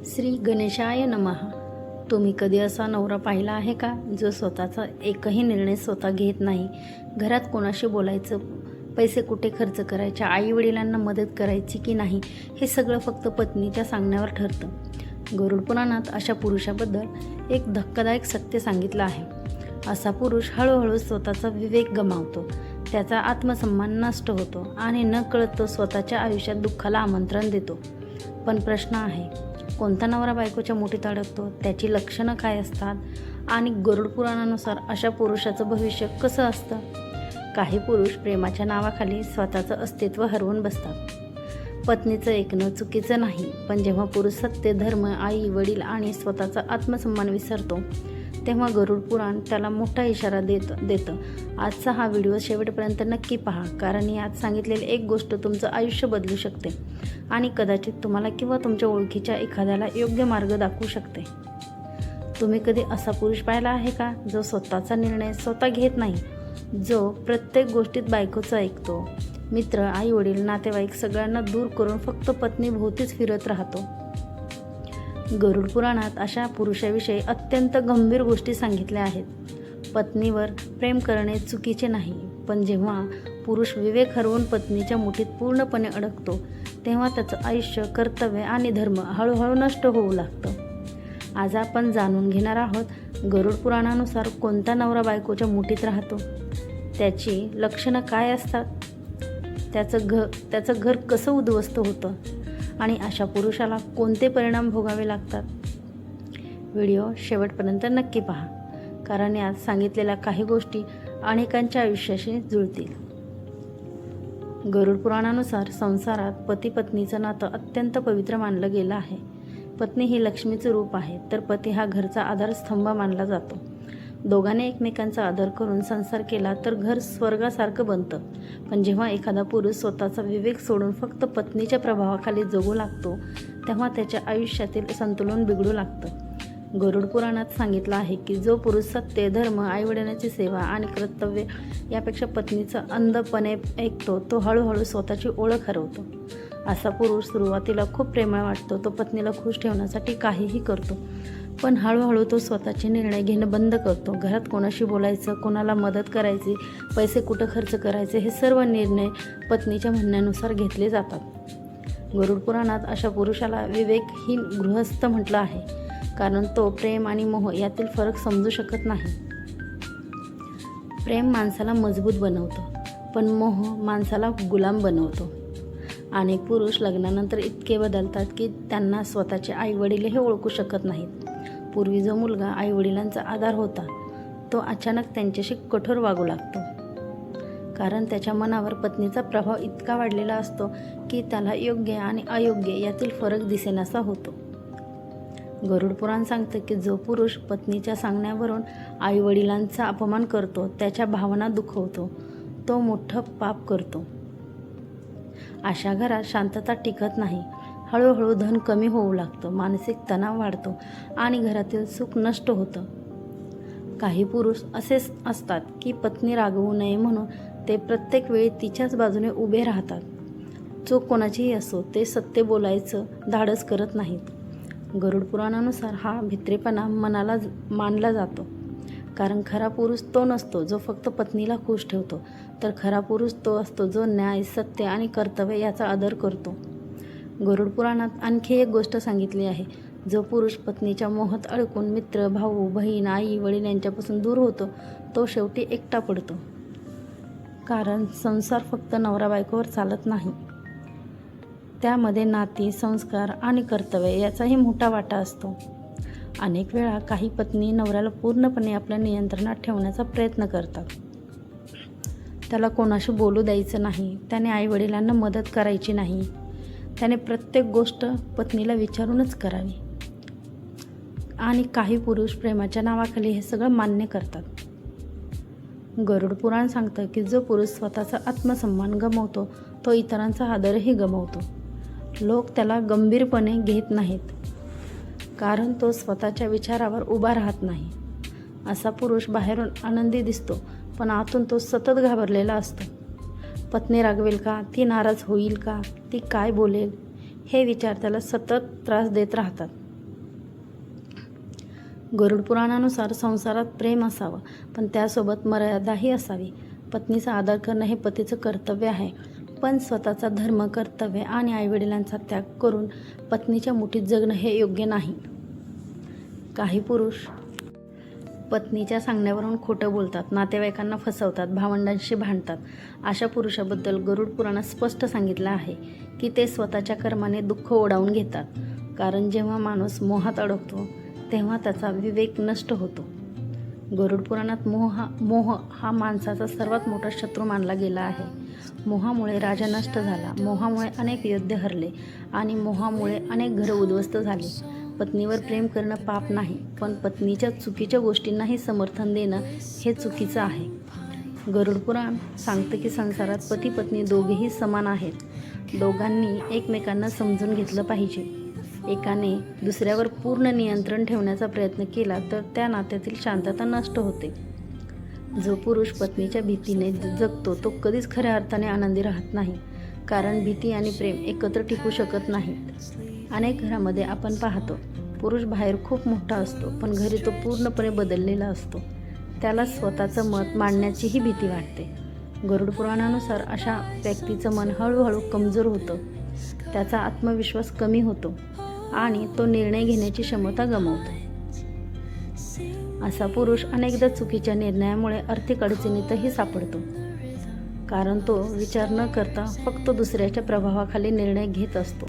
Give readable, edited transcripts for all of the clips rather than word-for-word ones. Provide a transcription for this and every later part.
श्री गणेशाय नमः. तुम्ही कधी असा नवरा पाहिला आहे का जो स्वतःचा एकही निर्णय स्वतः घेत नाही? घरात कोणाशी बोलायचं, पैसे कुठे खर्च करायचे, आईवडिलांना मदत करायची की नाही, हे सगळं फक्त पत्नीच्या सांगण्यावर ठरतं. गरुड पुराणात अशा पुरुषाबद्दल एक धक्कादायक सत्य सांगितलं आहे. असा पुरुष हळूहळू स्वतःचा विवेक गमावतो, त्याचा आत्मसन्मान नष्ट होतो आणि नकळत तो स्वतःच्या आयुष्यात दुःखाला आमंत्रण देतो. पण प्रश्न आहे, कोणता नवरा बायकोच्या मुठीत अडकतो, त्याची लक्षणं काय असतात आणि गरुड पुराणानुसार अशा पुरुषाचं भविष्य कसं असतं? काही पुरुष प्रेमाच्या नावाखाली स्वतःचं अस्तित्व हरवून बसतात. पत्नीचं ऐकणं चुकीचं नाही, पण जेव्हा पुरुष सत्य, धर्म, आई वडील आणि स्वतःचा आत्मसन्मान विसरतो तेव्हा गरुड पुराण त्याला मोठा इशारा देतं. आजचा हा व्हिडिओ शेवटपर्यंत नक्की पहा, कारण यात सांगितलेली एक गोष्ट तुमचं आयुष्य बदलू शकते आणि कदाचित तुम्हाला किंवा तुमच्या ओळखीच्या एखाद्याला योग्य मार्ग दाखवू शकते. तुम्ही कधी असा पुरुष पाहिला आहे का जो स्वतःचा निर्णय स्वतः घेत नाही, जो प्रत्येक गोष्टीत बायकोचं ऐकतो, मित्र, आई वडील, नातेवाईक सगळ्यांना दूर करून फक्त पत्नीभोवतीच फिरत राहतो? गरुड पुराणात अशा पुरुषाविषयी अत्यंत गंभीर गोष्टी सांगितल्या आहेत. पत्नीवर प्रेम करणे चुकीचे नाही, पण जेव्हा पुरुष विवेक हरवून पत्नीच्या मुठीत पूर्णपणे अडकतो तेव्हा त्याचं आयुष्य, कर्तव्य आणि धर्म हळूहळू नष्ट होऊ लागतं. आज आपण जाणून घेणार आहोत गरुड पुराणानुसार कोणता नवरा बायकोच्या मुठीत राहतो, त्याची लक्षणं काय असतात, त्याचं घर कसं उद्ध्वस्त होतं आणि अशा पुरुषाला कोणते परिणाम भोगावे लागतात. व्हिडिओ शेवटपर्यंत नक्की पहा, कारण यात सांगितलेल्या काही गोष्टी अनेकांच्या आयुष्याशी जुळतील. गरुड पुराणानुसार संसारात पती पत्नीचं नातं अत्यंत पवित्र मानलं गेलं आहे. पत्नी ही लक्ष्मीचं रूप आहे, तर पती हा घरचा आधारस्तंभ मानला जातो. दोघांनी एकमेकांचा आदर करून संसार केला तर घर स्वर्गासारखं बनतं. पण जेव्हा एखादा पुरुष स्वतःचा विवेक सोडून फक्त पत्नीच्या प्रभावाखाली जगू लागतो तेव्हा त्याच्या आयुष्यातील संतुलन बिघडू लागतं. गरुड पुराणात सांगितलं आहे की जो पुरुष सत्य, धर्म, आईवडिलांची सेवा आणि कर्तव्य यापेक्षा पत्नीचं अंधपणे ऐकतो तो हळूहळू स्वतःची ओळख हरवतो. असा पुरुष सुरुवातीला खूप प्रेमळ वाटतो, तो पत्नीला खुश ठेवण्यासाठी काहीही करतो, पण हळूहळू तो स्वतःचे निर्णय घेणं बंद करतो. घरात कोणाशी बोलायचं, कोणाला मदत करायची, पैसे कुठं खर्च करायचे, हे सर्व निर्णय पत्नीच्या म्हणण्यानुसार घेतले जातात. गरुड पुराणात अशा पुरुषाला विवेकहीन गृहस्थ म्हटलं आहे, कारण तो प्रेम आणि मोह यातील फरक समजू शकत नाही. प्रेम माणसाला मजबूत बनवतं, पण मोह माणसाला गुलाम बनवतो. अनेक पुरुष लग्नानंतर इतके बदलतात की त्यांना स्वतःचे आईवडीलही ओळखू शकत नाहीत. पूर्वी जो मुलगा आईवडिलांचा आधार होता तो अचानक त्यांच्याशी कठोर वागू लागतो, कारण त्याच्या मनावर पत्नीचा प्रभाव इतका वाढलेला असतो की त्याला योग्य आणि अयोग्य यातील फरक दिसेनासा होतो. गरुड पुराण सांगतं की जो पुरुष पत्नीच्या सांगण्यावरून आईवडिलांचा अपमान करतो, त्याच्या भावना दुखवतो, तो मोठं पाप करतो. अशा घरात शांतता टिकत नाही. हळूहळू धन कमी होऊ लागतं, मानसिक तणाव वाढतो आणि घरातील सुख नष्ट होतं. काही पुरुष असेच असतात की पत्नी रागवू नये म्हणून ते प्रत्येक वेळी तिच्याच बाजूने उभे राहतात. चूक कोणाचीही असो, ते सत्य बोलायचं धाडस करत नाहीत. गरुड पुराणानुसार हा भित्रेपणा मनाला मानला जातो, कारण खरा पुरुष तो नसतो जो फक्त पत्नीला खुश ठेवतो, तर खरा पुरुष तो असतो जो न्याय, सत्य आणि कर्तव्य याचा आदर करतो. गरुड पुराणात आणखी एक गोष्ट सांगितली आहे. जो पुरुष पत्नीच्या मोहात अडकून मित्र, भाऊ, बहीण, आई वडील यांच्यापासून दूर होतो तो शेवटी एकटा पडतो, कारण संसार फक्त नवरा बायकोवर चालत नाही, त्यामध्ये नाती, संस्कार आणि कर्तव्य याचाही मोठा वाटा असतो. अनेक वेळा काही पत्नी नवऱ्याला पूर्णपणे आपल्या नियंत्रणात ठेवण्याचा प्रयत्न करतात. त्याला कोणाशी बोलू द्यायचं नाही, त्याने आईवडिलांना मदत करायची नाही, त्याने प्रत्येक गोष्ट पत्नीला विचारूनच करावी. आणि काही पुरुष प्रेमाच्या नावाखाली हे सगळं मान्य करतात. गरुड पुराण सांगतं की जो पुरुष स्वतःचा आत्मसन्मान गमावतो तो इतरांचा आदरही गमावतो. लोक त्याला गंभीरपणे घेत नाहीत, कारण तो स्वतःच्या विचारावर उभा राहत नाही. असा पुरुष बाहेरून आनंदी दिसतो, पण आतून तो सतत घाबरलेला असतो. पत्नी रागवेल का, ती नाराज होईल का, ती काय बोलेल, हे विचार त्याला सतत त्रास देत राहतात. गरुड पुराणानुसार संसारात प्रेम असावं, पण त्यासोबत मर्यादाही असावी. पत्नीचा आदर करणं हे पतीचं कर्तव्य आहे, पण स्वतःचा धर्म, कर्तव्य आणि आईवडिलांचा त्याग करून पत्नीच्या मुठीत जगणं हे योग्य नाही. काही पुरुष पत्नीच्या सांगण्यावरून खोटं बोलतात, नातेवाईकांना फसवतात, भावंडांशी भांडतात. अशा पुरुषाबद्दल गरुड पुराणात स्पष्ट सांगितलं आहे की ते स्वतःच्या कर्माने दुःख ओढावून घेतात. कारण जेव्हा माणूस मोहात अडकतो तेव्हा त्याचा विवेक नष्ट होतो. गरुड पुराणात मोह हा माणसाचा सर्वात मोठा शत्रू मानला गेला आहे. मोहामुळे राजा नष्ट झाला, मोहामुळे अनेक योद्धे हरले आणि मोहामुळे अनेक घरं उद्ध्वस्त झाली. पत्नीवर प्रेम करणं पाप नाही, पण पत्नीच्या चुकीच्या गोष्टींनाही समर्थन देणं हे चुकीचं आहे. गरुड पुराण सांगतं की संसारात पती पत्नी दोघेही समान आहेत. दोघांनी एकमेकांना समजून घेतलं पाहिजे. एकाने दुसऱ्यावर पूर्ण नियंत्रण ठेवण्याचा प्रयत्न केला तर त्या नात्यातील शांतता नष्ट होते. जो पुरुष पत्नीच्या भीतीने जगतो तो कधीच खऱ्या अर्थाने आनंदी राहत नाही, कारण भीती आणि प्रेम एकत्र टिकू शकत नाहीत. अनेक घरामध्ये आपण पाहतो, पुरुष बाहेर खूप मोठा असतो, पण घरी तो पूर्णपणे बदललेला असतो. त्याला स्वतःचं मत मांडण्याचीही भीती वाटते. गरुड पुराणानुसार अशा व्यक्तीचं मन हळूहळू कमजोर होतं, त्याचा आत्मविश्वास कमी होतो आणि तो निर्णय घेण्याची क्षमता गमावतो. असा पुरुष अनेकदा चुकीच्या निर्णयामुळे आर्थिक अडचणीतही सापडतो, कारण तो विचार न करता फक्त दुसऱ्याच्या प्रभावाखाली निर्णय घेत असतो.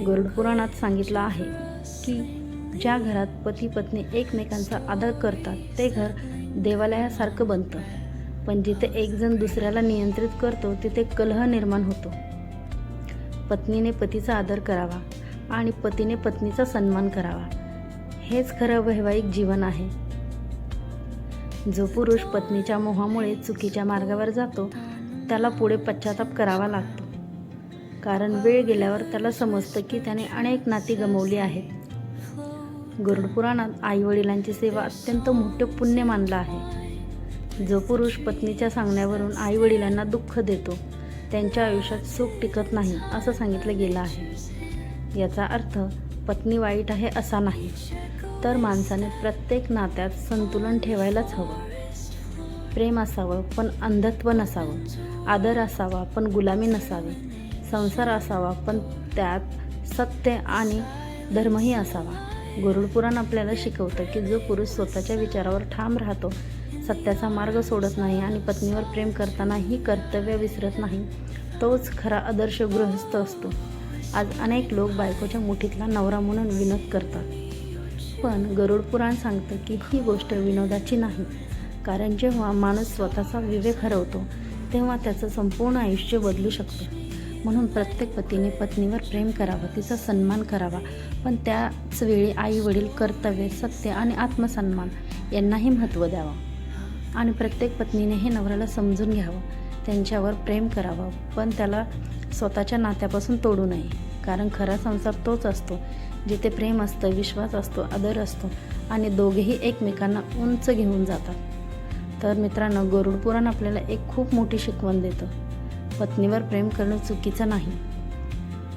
गरुड पुराणात सांगितलं आहे की ज्या घरात पती पत्नी एकमेकांचा आदर करतात ते घर देवालयासारखं बनतं, पण जिथे एकजण दुसऱ्याला नियंत्रित करतो तिथे कलह निर्माण होतो. पत्नीने पतीचा आदर करावा आणि पतीने पत्नीचा सन्मान करावा, हेच खरं वैवाहिक जीवन आहे. जो पुरुष पत्नीच्या मोहामुळे चुकीच्या मार्गावर जातो त्याला पुढे पश्चाताप करावा लागतो, कारण वेळ गेल्यावर त्याला समजतं की त्याने अनेक नाती गमावली आहेत. गरुड पुराणात आईवडिलांची सेवा अत्यंत मोठे पुण्य मानलं आहे. जो पुरुष पत्नीच्या सांगण्यावरून आईवडिलांना दुःख देतो त्यांच्या आयुष्यात सुख टिकत नाही असं सांगितलं गेलं आहे. याचा अर्थ पत्नी वाईट आहे असा नाही, तर माणसाने प्रत्येक नात्यात संतुलन ठेवायलाच हवं. प्रेम असावं पण अंधत्व नसावं, आदर असावा पण गुलामी नसावी, संसार असावा पण त्यात सत्य आणि धर्मही असावा. गरुड पुराण आपल्याला शिकवतं की जो पुरुष स्वतःच्या विचारावर ठाम राहतो, सत्याचा मार्ग सोडत नाही आणि पत्नीवर प्रेम करतानाही कर्तव्य विसरत नाही, तोच खरा आदर्श गृहस्थ असतो. आज अनेक लोक बायकोच्या मुठीतला नवरा म्हणून विनोद करतात, पण गरुड पुराण सांगतं की ही गोष्ट विनोदाची नाही, कारण जेव्हा माणूस स्वतःचा विवेक हरवतो तेव्हा त्याचं संपूर्ण आयुष्य बदलू शकतं. म्हणून प्रत्येक पतीने पत्नीवर प्रेम करावं, तिचा सन्मान करावा, पण त्याच वेळी आई वडील, कर्तव्य, सत्य आणि आत्मसन्मान यांनाही महत्त्व द्यावं. आणि प्रत्येक पत्नीने हे नवऱ्याला समजून घ्यावं, त्यांच्यावर प्रेम करावं, पण त्याला स्वतःच्या नात्यापासून तोडू नये, कारण खरा संसार तोच असतो जिथे प्रेम असतं, विश्वास असतो, आदर असतो आणि दोघेही एकमेकांना उंच घेऊन जातात. तर मित्रांनो, गरुड पुराण आपल्याला एक खूप मोठी शिकवण देतं. पत्नीवर प्रेम करणं चुकीचं नाही,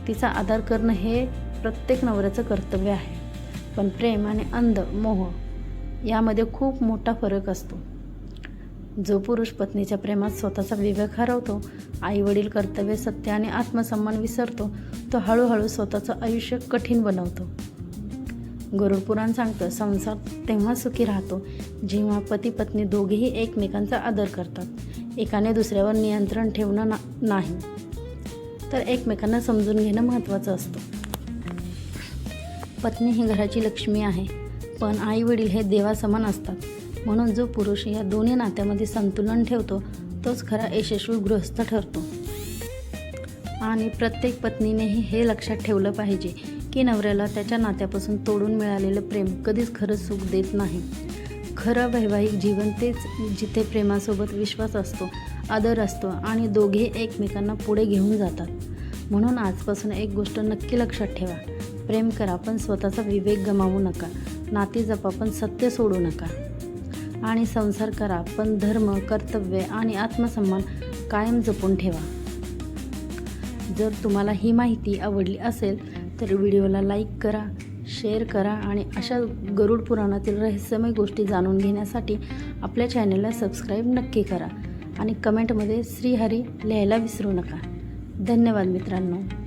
तिचा आदर करणं हे प्रत्येक नवऱ्याचं कर्तव्य आहे, पण प्रेम आणि अंध मोह यामध्ये खूप मोठा फरक असतो. जो पुरुष पत्नीच्या प्रेमात स्वतःचा विवेक हरवतो, आईवडील, कर्तव्य, सत्य आणि आत्मसन्मान विसरतो, तो हळूहळू स्वतःचं आयुष्य कठीण बनवतो. गरुड पुराण सांगतं, संसार तेव्हा सुखी राहतो जेव्हा पती पत्नी दोघेही एकमेकांचा आदर करतात. एकाने दुसऱ्यावर नियंत्रण ठेवणं नाही, तर एकमेकांना समजून घेणं महत्त्वाचं असतं. पत्नी ही घराची लक्ष्मी आहे, पण आई वडील हे देवासमान असतात. म्हणून जो पुरुष या दोन्ही नात्यामध्ये संतुलन ठेवतो तोच खरा यशस्वी गृहस्थ ठरतो. आणि प्रत्येक पत्नीनेही हे लक्षात ठेवलं पाहिजे की नवऱ्याला त्याच्या नात्यापासून तोडून मिळालेलं प्रेम कधीच खरं सुख देत नाही. खरं वैवाहिक जीवन तेच जिथे प्रेमासोबत विश्वास असतो, आदर असतो आणि दोघे एकमेकांना पुढे घेऊन जातात. म्हणून आजपासून एक गोष्ट नक्की लक्षात ठेवा, प्रेम करा पण स्वतःचा विवेक गमावू नका, नाती जपा पण सत्य सोडू नका, आणि संसार करा पण धर्म, कर्तव्य आणि आत्मसन्मान कायम जपून ठेवा. जर तुम्हाला ही माहिती आवडली असेल तर व्हिडिओला लाईक करा, शेअर करा आणि अशा गरुड पुराणातील रहस्यमय गोष्टी जाणून घेण्यासाठी आपल्या चॅनलला सबस्क्राईब नक्की करा आणि कमेंटमध्ये श्रीहरी लिहायला विसरू नका. धन्यवाद मित्रांनो.